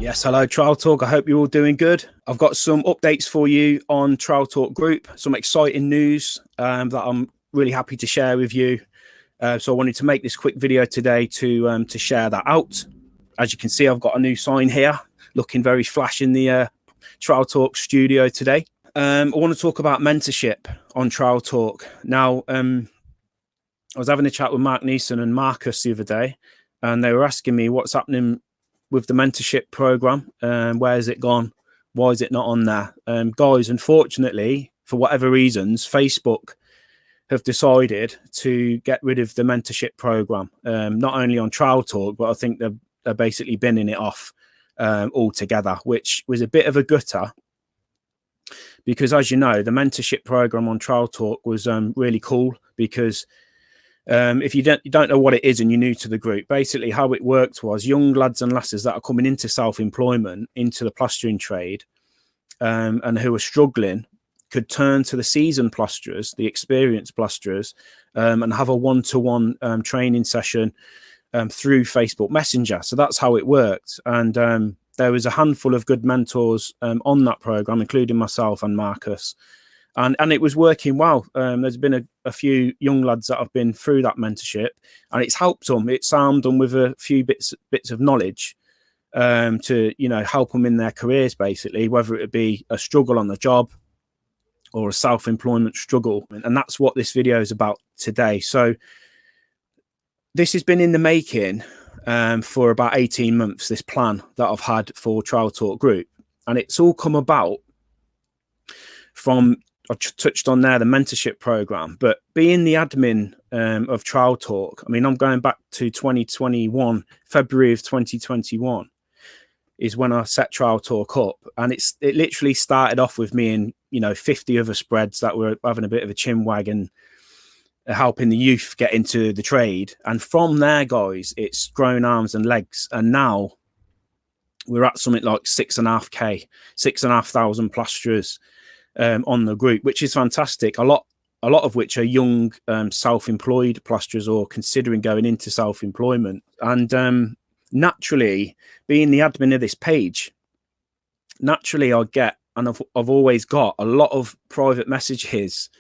Yes, hello, Trowel Talk. I hope you're all doing good. I've got some updates for you on Trowel Talk Group, some exciting news that I'm really happy to share with you. So I wanted to make this quick video today to share that out. As you can see, I've got a new sign here, looking very flash in the Trowel Talk studio today. I want to talk about mentorship on Trowel Talk. Now, I was having a chat with Mark Neeson and Marcus the other day, and they were asking me what's happening with the mentorship program. Where has it gone? Why is it not on there? Guys, unfortunately, for whatever reasons, Facebook have decided to get rid of the mentorship program, not only on Trowel Talk, but I think they're basically binning it off altogether, which was a bit of a gutter. Because as you know, the mentorship program on Trowel Talk was really cool because if you don't know what it is and you're new to the group, basically how it worked was young lads and lasses that are coming into self-employment, into the plastering trade, and who are struggling, could turn to the seasoned plasterers, the experienced plasterers, and have a one-to-one training session through Facebook Messenger. So that's how it worked. And there was a handful of good mentors on that program, including myself and Marcus. And it was working well. There's been a few young lads that have been through that mentorship, and it's helped them. It's armed them with a few bits of knowledge to, help them in their careers, basically, whether it be a struggle on the job or a self-employment struggle. And that's what this video is about today. So this has been in the making for about 18 months, this plan that I've had for Trowel Talk Group. And it's all come about from, I touched on there, the mentorship program, but being the admin of Trowel Talk, I mean, I'm going back to 2021, February of 2021 is when I set Trowel Talk up. And it literally started off with me and, 50 other spreads that were having a bit of a chinwag and helping the youth get into the trade. And from there, guys, it's grown arms and legs. And now we're at something like 6,500 plasterers on the group, which is fantastic. A lot of which are young self-employed plasterers or considering going into self-employment. And naturally, being the admin of this page, naturally I get, and I've always got a lot of private messages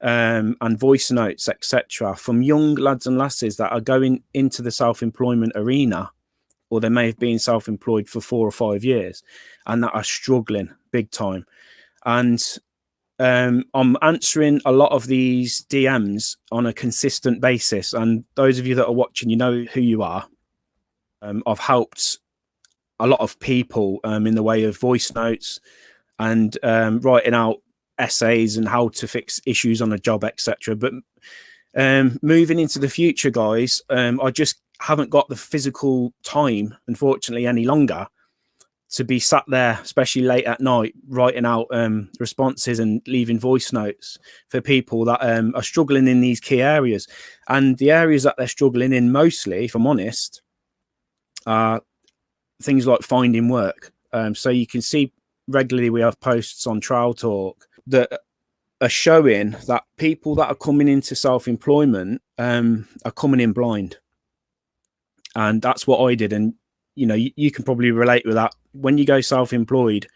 and voice notes, etc., from young lads and lasses that are going into the self-employment arena, or they may have been self-employed for 4 or 5 years and that are struggling big time. And I'm answering a lot of these DMs on a consistent basis. And those of you that are watching, you know who you are. I've helped a lot of people in the way of voice notes and writing out essays and how to fix issues on a job, etc. But moving into the future, guys, I just haven't got the physical time, unfortunately, any longer to be sat there, especially late at night, writing out responses and leaving voice notes for people that are struggling in these key areas. And the areas that they're struggling in mostly, if I'm honest, are things like finding work. So you can see regularly we have posts on Trowel Talk that are showing that people that are coming into self-employment are coming in blind. And that's what I did. And, you can probably relate with that. When you go self-employed,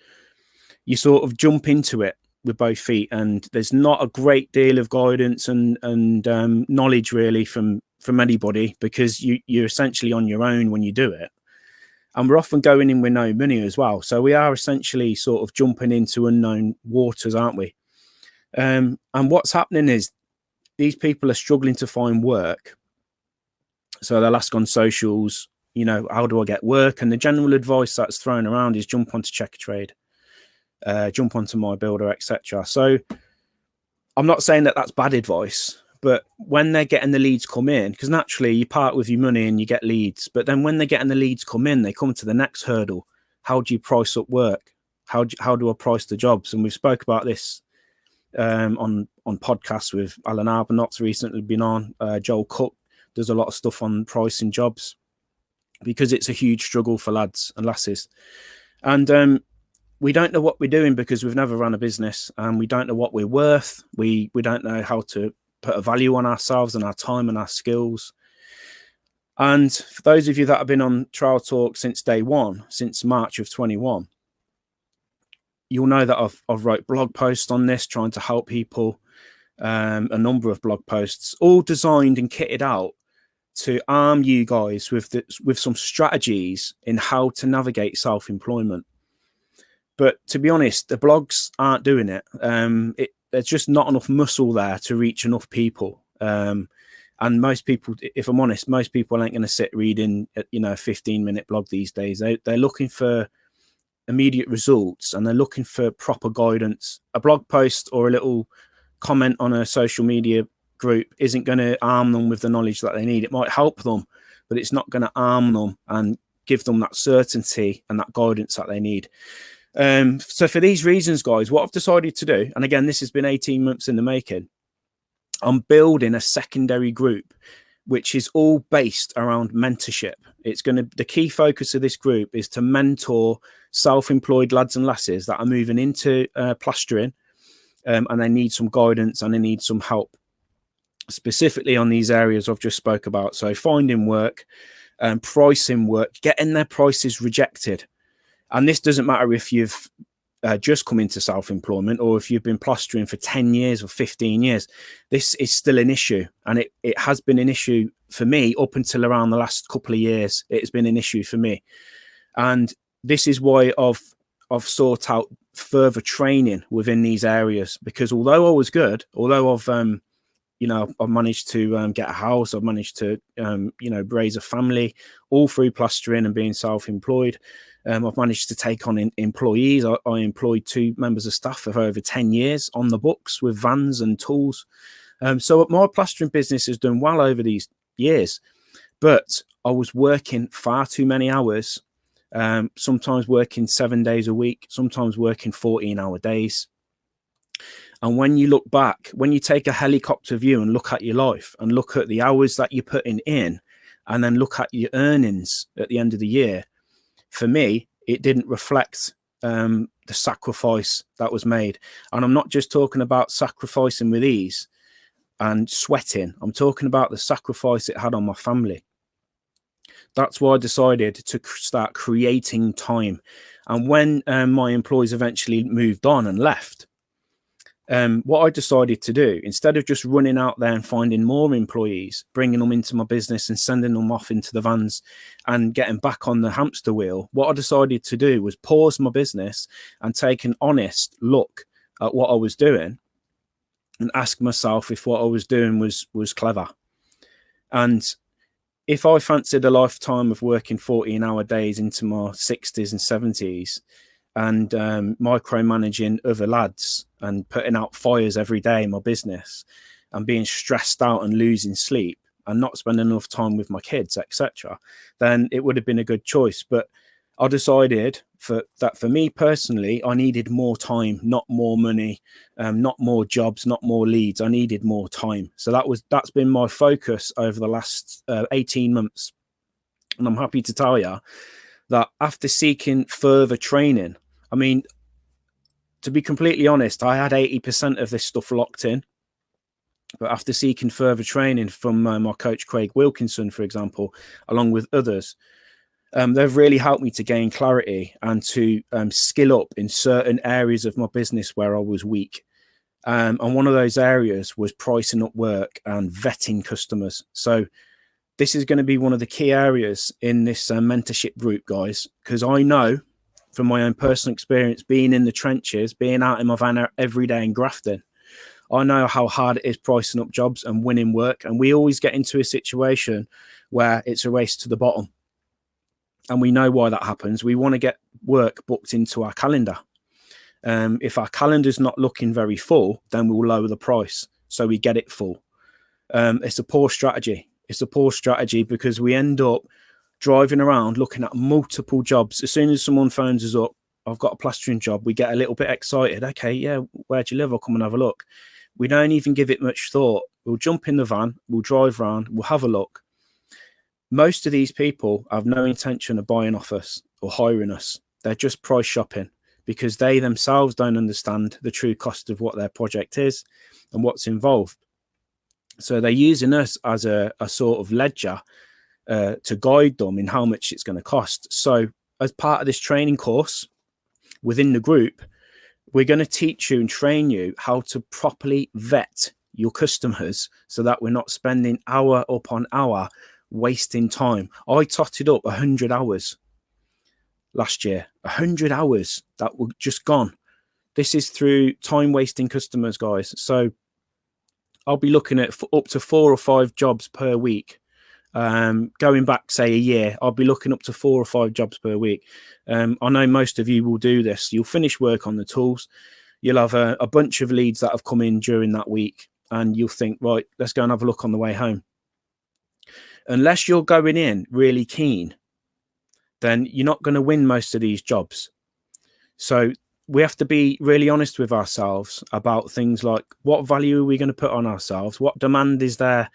you sort of jump into it with both feet, and there's not a great deal of guidance and knowledge really from anybody, because you're essentially on your own when you do it. And we're often going in with no money as well. So we are essentially sort of jumping into unknown waters, aren't we? And what's happening is these people are struggling to find work. So they'll ask on socials, how do I get work? And the general advice that's thrown around is jump onto Checker Trade, jump onto My Builder, etc. So I'm not saying that that's bad advice, but when they're getting the leads come in, because naturally you part with your money and you get leads, but then when they're getting the leads come in, they come to the next hurdle. How do you price up work? How do I price the jobs? And we've spoke about this on podcasts with Alan Arbuthnot's recently been on. Joel Cook does a lot of stuff on pricing jobs, because it's a huge struggle for lads and lasses. And we don't know what we're doing because we've never run a business, and we don't know what we're worth. We don't know how to put a value on ourselves and our time and our skills. And for those of you that have been on Trowel Talk since day one, since March of 21, you'll know that I've wrote blog posts on this, trying to help people, a number of blog posts, all designed and kitted out to arm you guys with some strategies in how to navigate self-employment. But to be honest, the blogs aren't doing it. There's just not enough muscle there to reach enough people. And most people, if I'm honest, most people ain't going to sit reading, a 15-minute blog these days. They're looking for immediate results, and they're looking for proper guidance. A blog post or a little comment on a social media group isn't going to arm them with the knowledge that they need. It might help them, but it's not going to arm them and give them that certainty and that guidance that they need. So for these reasons, guys, what I've decided to do, and again, this has been 18 months in the making, I'm building a secondary group, which is all based around mentorship. The key focus of this group is to mentor self-employed lads and lasses that are moving into plastering, and they need some guidance and they need some help, specifically on these areas I've just spoke about. So finding work, pricing work, getting their prices rejected. And this doesn't matter if you've just come into self-employment or if you've been plastering for 10 years or 15 years. This is still an issue, and it has been an issue for me up until around the last couple of years. It's been an issue for me, and this is why I've sought out further training within these areas, because although I was good, although I've managed to get a house, I've managed to raise a family all through plastering and being self-employed. I've managed to take on employees. I employed 2 members of staff for over 10 years on the books with vans and tools. So my plastering business has done well over these years, but I was working far too many hours, sometimes working 7 days a week, sometimes working 14-hour days. And when you look back, when you take a helicopter view and look at your life and look at the hours that you're putting in, and then look at your earnings at the end of the year, for me, it didn't reflect the sacrifice that was made. And I'm not just talking about sacrificing with ease and sweating. I'm talking about the sacrifice it had on my family. That's why I decided to start creating time. And when my employees eventually moved on and left, what I decided to do, instead of just running out there and finding more employees, bringing them into my business and sending them off into the vans and getting back on the hamster wheel, what I decided to do was pause my business and take an honest look at what I was doing and ask myself if what I was doing was clever. And if I fancied a lifetime of working 14-hour days into my 60s and 70s, and micromanaging other lads and putting out fires every day in my business and being stressed out and losing sleep and not spending enough time with my kids, etc., then it would have been a good choice. But I decided for me personally, I needed more time, not more money, not more jobs, not more leads. I needed more time. So that's been my focus over the last 18 months. And I'm happy to tell you that after seeking further training, I mean, to be completely honest, I had 80% of this stuff locked in. But after seeking further training from my coach, Craig Wilkinson, for example, along with others, they've really helped me to gain clarity and to skill up in certain areas of my business where I was weak. And one of those areas was pricing up work and vetting customers. So this is going to be one of the key areas in this mentorship group, guys, because I know from my own personal experience, being in the trenches, being out in my van every day and grafting, I know how hard it is pricing up jobs and winning work. And we always get into a situation where it's a race to the bottom. And we know why that happens. We want to get work booked into our calendar. If our calendar's not looking very full, then we'll lower the price so we get it full. It's a poor strategy. It's a poor strategy because we end up driving around looking at multiple jobs. As soon as someone phones us up, I've got a plastering job, we get a little bit excited. Okay, yeah, where do you live? I'll come and have a look. We don't even give it much thought. We'll jump in the van, we'll drive around, we'll have a look. Most of these people have no intention of buying off us or hiring us. They're just price shopping because they themselves don't understand the true cost of what their project is and what's involved. So they're using us as a sort of ledger to guide them in how much it's going to cost. So as part of this training course within the group, we're going to teach you and train you how to properly vet your customers so that we're not spending hour upon hour wasting time. I totted up 100 hours last year, 100 hours that were just gone. This is through time wasting customers, guys. So I'll be looking at up to 4 or 5 jobs per week. Going back, say, a year, I'll be looking up to 4 or 5 jobs per week. I know most of you will do this. You'll finish work on the tools. You'll have a bunch of leads that have come in during that week, and you'll think, right, let's go and have a look on the way home. Unless you're going in really keen, then you're not going to win most of these jobs. So we have to be really honest with ourselves about things like, what value are we going to put on ourselves? What demand is there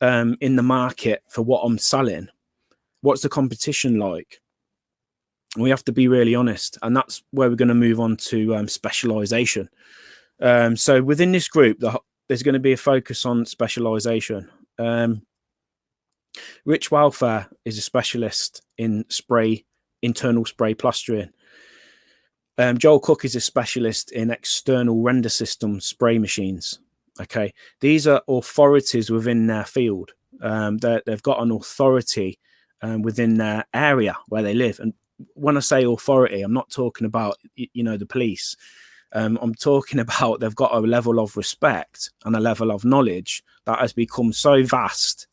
in the market for what I'm selling? What's the competition like? We have to be really honest, and that's where we're going to move on to specialization. So within this group, there's going to be a focus on specialization. Rich Welfare is a specialist in internal spray plastering. Joel Cook is a specialist in external render system spray machines. Okay, these are authorities within their field. They've got an authority within their area where they live. And when I say authority, I'm not talking about, the police. I'm talking about they've got a level of respect and a level of knowledge that has become so vast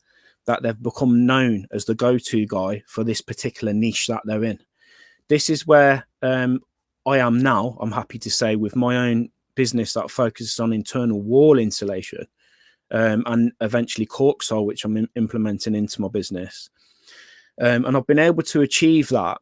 that they've become known as the go-to guy for this particular niche that they're in. This is where I am now, I'm happy to say, with my own business that focuses on internal wall insulation and eventually corksole, which I'm implementing into my business. And I've been able to achieve that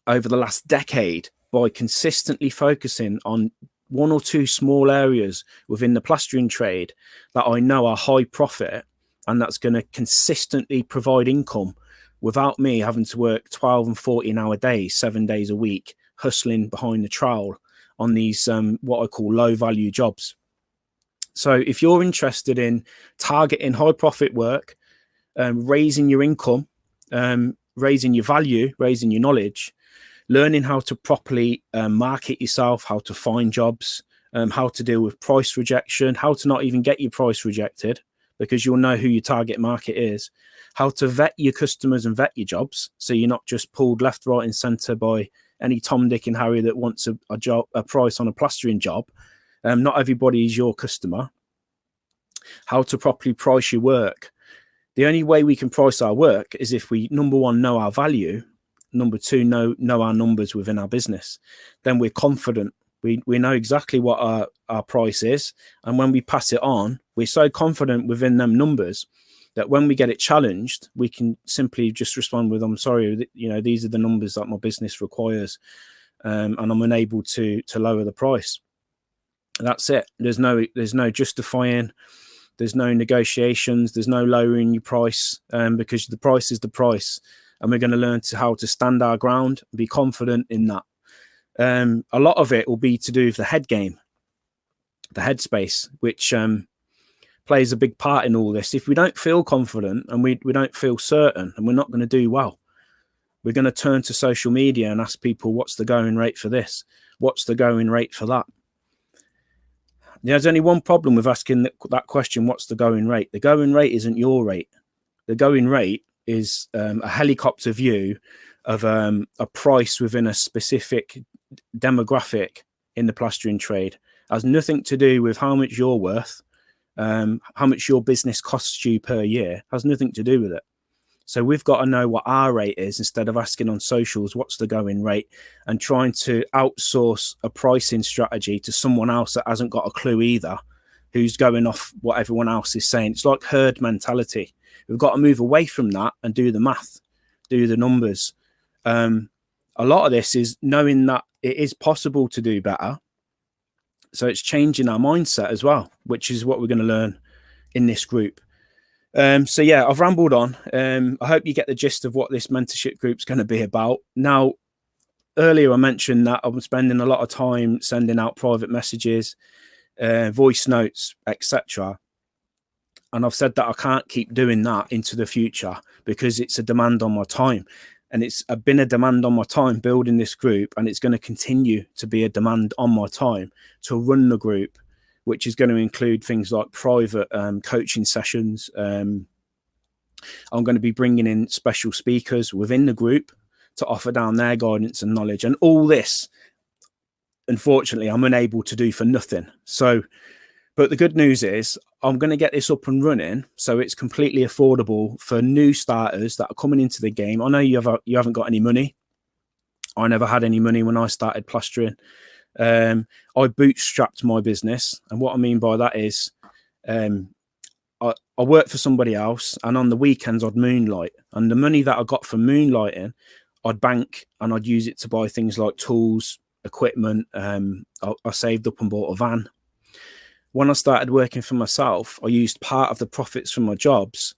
over the last decade by consistently focusing on 1 or 2 small areas within the plastering trade that I know are high profit, and that's going to consistently provide income without me having to work 12 and 14-hour days, 7 days a week, hustling behind the trowel on these what I call low value jobs. So if you're interested in targeting high profit work, raising your income, raising your value, raising your knowledge, learning how to properly market yourself, how to find jobs, how to deal with price rejection, how to not even get your price rejected, because you'll know who your target market is, how to vet your customers and vet your jobs, so you're not just pulled left, right and centre by any Tom, Dick and Harry that wants a price on a plastering job. Not everybody is your customer. How to properly price your work. The only way we can price our work is if we, number one, know our value, number two, know our numbers within our business. Then we're confident. We know exactly what our price is, and when we pass it on, we're so confident within them numbers that when we get it challenged, we can simply just respond with, I'm sorry, these are the numbers that my business requires, and I'm unable to lower the price. That's it. There's no justifying, there's no negotiations, there's no lowering your price, because the price is the price, and we're going to learn how to stand our ground and be confident in that. A lot of it will be to do with the head game, the headspace, which plays a big part in all this. If we don't feel confident and we don't feel certain, and we're not going to do well, we're going to turn to social media and ask people, what's the going rate for this? What's the going rate for that? There's only one problem with asking that question, what's the going rate? The going rate isn't your rate. The going rate is a helicopter view of a price within a specific demographic in the plastering trade. It has nothing to do with how much you're worth, how much your business costs you per year. It has nothing to do with it. So we've got to know what our rate is instead of asking on socials, what's the going rate, and trying to outsource a pricing strategy to someone else that hasn't got a clue either, who's going off what everyone else is saying. It's like herd mentality. We've got to move away from that and do the math, do the numbers. A lot of this is knowing that it is possible to do better. So it's changing our mindset as well, which is what we're going to learn in this group. So yeah, I've rambled on. I hope you get the gist of what this mentorship group's going to be about. Now, earlier I mentioned that I'm spending a lot of time sending out private messages, voice notes, etc. And I've said that I can't keep doing that into the future because it's a demand on my time. And it's been a demand on my time building this group, and it's going to continue to be a demand on my time to run the group, which is going to include things like private coaching sessions. I'm going to be bringing in special speakers within the group to offer down their guidance and knowledge. And all this, unfortunately, I'm unable to do for nothing. So, but the good news is I'm going to get this up and running so it's completely affordable for new starters that are coming into the game. I know you haven't got any money. I never had any money when I started plastering. I bootstrapped my business. And what I mean by that is I worked for somebody else, and on the weekends I'd moonlight. And the money that I got from moonlighting, I'd bank and I'd use it to buy things like tools, equipment. I saved up and bought a van. When I started working for myself, I used part of the profits from my jobs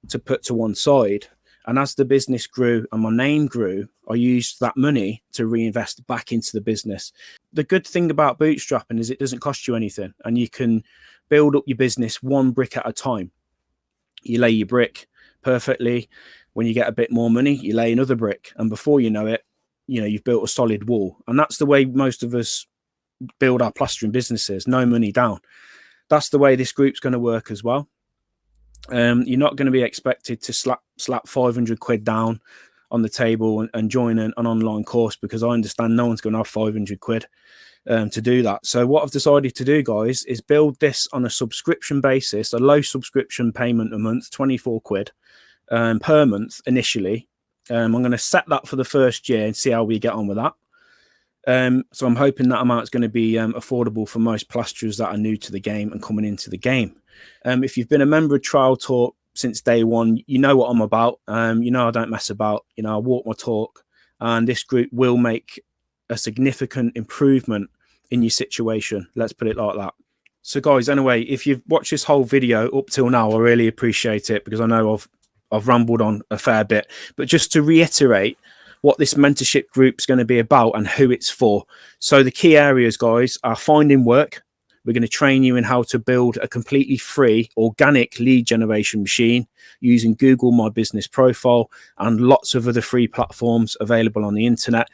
to put to one side. And as the business grew and my name grew, I used that money to reinvest back into the business. The good thing about bootstrapping is it doesn't cost you anything, and you can build up your business one brick at a time. You lay your brick perfectly. When you get a bit more money, you lay another brick. And before you know it, you've built a solid wall. And that's the way most of us build our plastering businesses, no money down. That's the way this group's going to work as well. You're not going to be expected to slap 500 quid down on the table and join an online course, because I understand no one's going to have 500 quid to do that. So what I've decided to do, guys, is build this on a subscription basis, a low subscription payment a month, 24 quid per month initially. I'm going to set that for the first year and see how we get on with that. So I'm hoping that amount is going to be affordable for most plasterers that are new to the game and coming into the game. If you've been a member of Trowel Talk since day one, you know what I'm about. I don't mess about. I walk my talk, and this group will make a significant improvement in your situation. Let's put it like that. So guys, anyway, if you've watched this whole video up till now, I really appreciate it, because I know I've rambled on a fair bit. But just to reiterate what this mentorship group is going to be about and who it's for. So the key areas, guys, are finding work. We're going to train you in how to build a completely free organic lead generation machine using Google My Business Profile and lots of other free platforms available on the internet.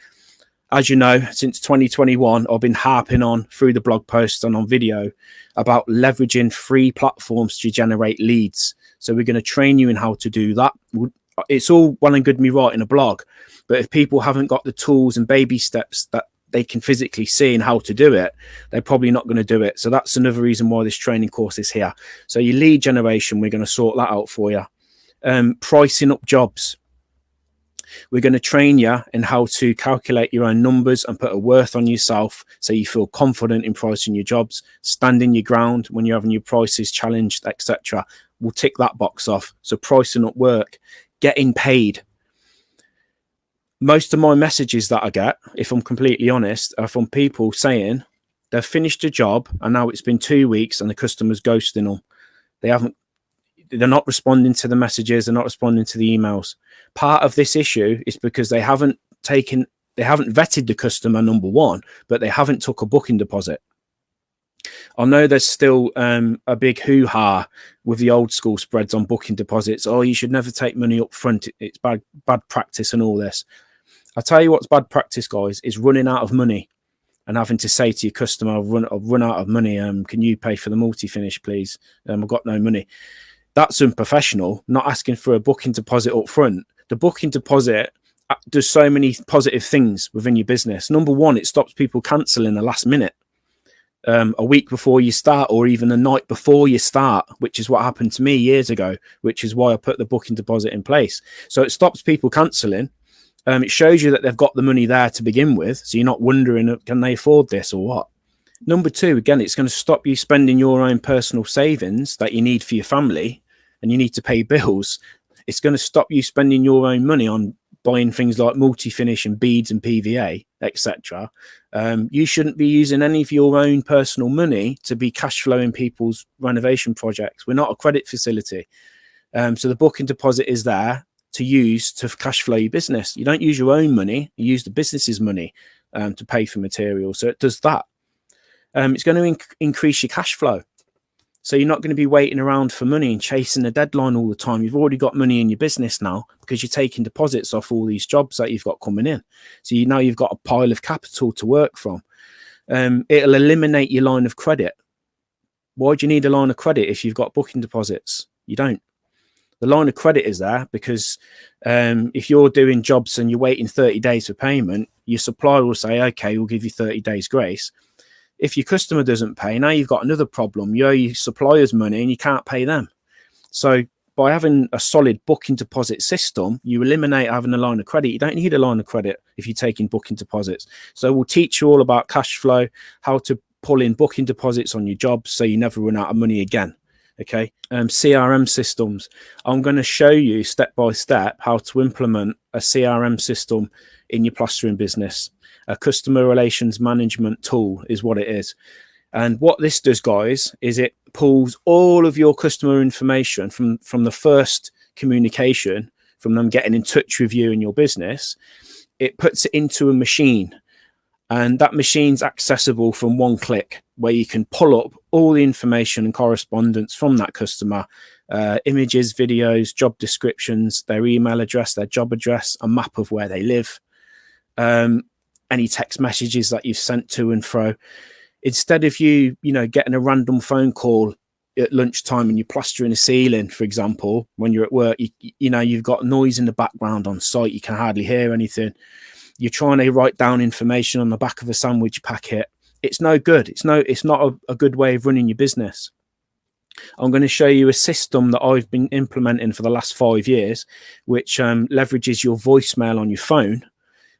As you know, since 2021, I've been harping on through the blog posts and on video about leveraging free platforms to generate leads. So we're going to train you in how to do that. It's all well and good me writing a blog, but if people haven't got the tools and baby steps that they can physically see and how to do it, they're probably not going to do it. So that's another reason why this training course is here. So your lead generation, we're going to sort that out for you. Pricing up jobs. We're going to train you in how to calculate your own numbers and put a worth on yourself so you feel confident in pricing your jobs, standing your ground when you're having your prices challenged, etc. We'll tick that box off. So pricing up work, getting paid. Most of my messages that I get, if I'm completely honest, are from people saying they've finished a job and now it's been 2 weeks and the customer's ghosting them. They're not responding to the messages, they're not responding to the emails. Part of this issue is because they haven't vetted the customer, number one, but they haven't took a booking deposit. I know there's still a big hoo-ha with the old school spreads on booking deposits. Oh, you should never take money up front. It's bad practice and all this. I'll tell you what's bad practice, guys, is running out of money and having to say to your customer, I've run out of money. Can you pay for the multi-finish, please? I've got no money. That's unprofessional, not asking for a booking deposit up front. The booking deposit does so many positive things within your business. Number one, it stops people cancelling the last minute. A week before you start, or even the night before you start, which is what happened to me years ago, which is why I put the booking deposit in place. So it stops people cancelling. It shows you that they've got the money there to begin with, so you're not wondering, can they afford this or what? Number two, again, it's going to stop you spending your own personal savings that you need for your family and you need to pay bills. It's going to stop you spending your own money on buying things like multi-finish and beads and PVA, etc. You shouldn't be using any of your own personal money to be cash flowing people's renovation projects. We're not a credit facility. So the booking deposit is there to use to cash flow your business. You don't use your own money, you use the business's money to pay for materials. So it does that. It's going to increase your cash flow. So you're not going to be waiting around for money and chasing a deadline all the time. You've already got money in your business now because you're taking deposits off all these jobs that you've got coming in. So now you've got a pile of capital to work from. It'll eliminate your line of credit. Why do you need a line of credit if you've got booking deposits? You don't. The line of credit is there because if you're doing jobs and you're waiting 30 days for payment, your supplier will say, okay, we'll give you 30 days grace. If your customer doesn't pay, now you've got another problem. You owe your suppliers money and you can't pay them. So by having a solid booking deposit system, you eliminate having a line of credit. You don't need a line of credit if you're taking booking deposits. So we'll teach you all about cash flow, how to pull in booking deposits on your jobs so you never run out of money again. Okay. CRM systems. I'm going to show you step by step how to implement a CRM system in your plastering business. A customer relations management tool is what it is. And what this does, guys, is it pulls all of your customer information from the first communication, from them getting in touch with you and your business. It puts it into a machine. And that machine's accessible from one click, where you can pull up all the information and correspondence from that customer, images, videos, job descriptions, their email address, their job address, a map of where they live, any text messages that you've sent to and fro. Instead of you getting a random phone call at lunchtime and you're plastering a ceiling, for example, when you're at work, you've got noise in the background on site, you can hardly hear anything. You're trying to write down information on the back of a sandwich packet. It's no good. It's not a good way of running your business. I'm going to show you a system that I've been implementing for the last 5 years, which leverages your voicemail on your phone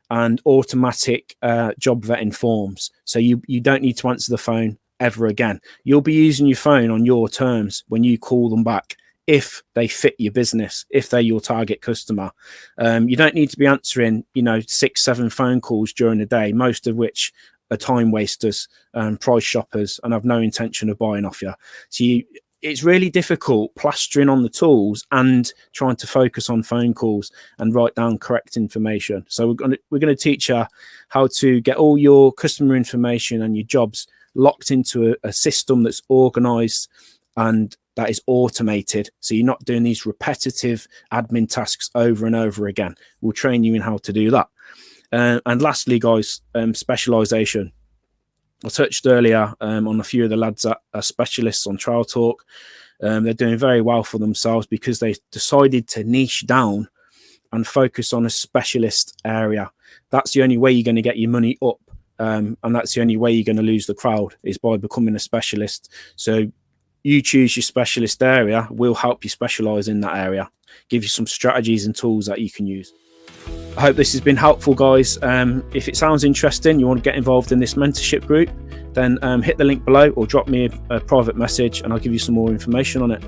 and automatic job vetting forms. So you don't need to answer the phone ever again. You'll be using your phone on your terms when you call them back, if they fit your business, if they're your target customer. You don't need to be answering 6-7 phone calls during the day, most of which are time wasters and price shoppers and have no intention of buying off you. So it's really difficult plastering on the tools and trying to focus on phone calls and write down correct information. So we're going to teach you how to get all your customer information and your jobs locked into a system that's organized and that is automated. So you're not doing these repetitive admin tasks over and over again. We'll train you in how to do that. And lastly, guys, specialization. I touched earlier on a few of the lads that are specialists on Trowel Talk. They're doing very well for themselves because they decided to niche down and focus on a specialist area. That's the only way you're going to get your money up. And that's the only way you're going to lose the crowd, is by becoming a specialist. So you choose your specialist area. We'll help you specialize in that area, give you some strategies and tools that you can use. I hope this has been helpful, guys. If it sounds interesting, you want to get involved in this mentorship group, then hit the link below or drop me a private message and I'll give you some more information on it.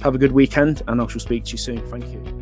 Have a good weekend and I shall speak to you soon. Thank you.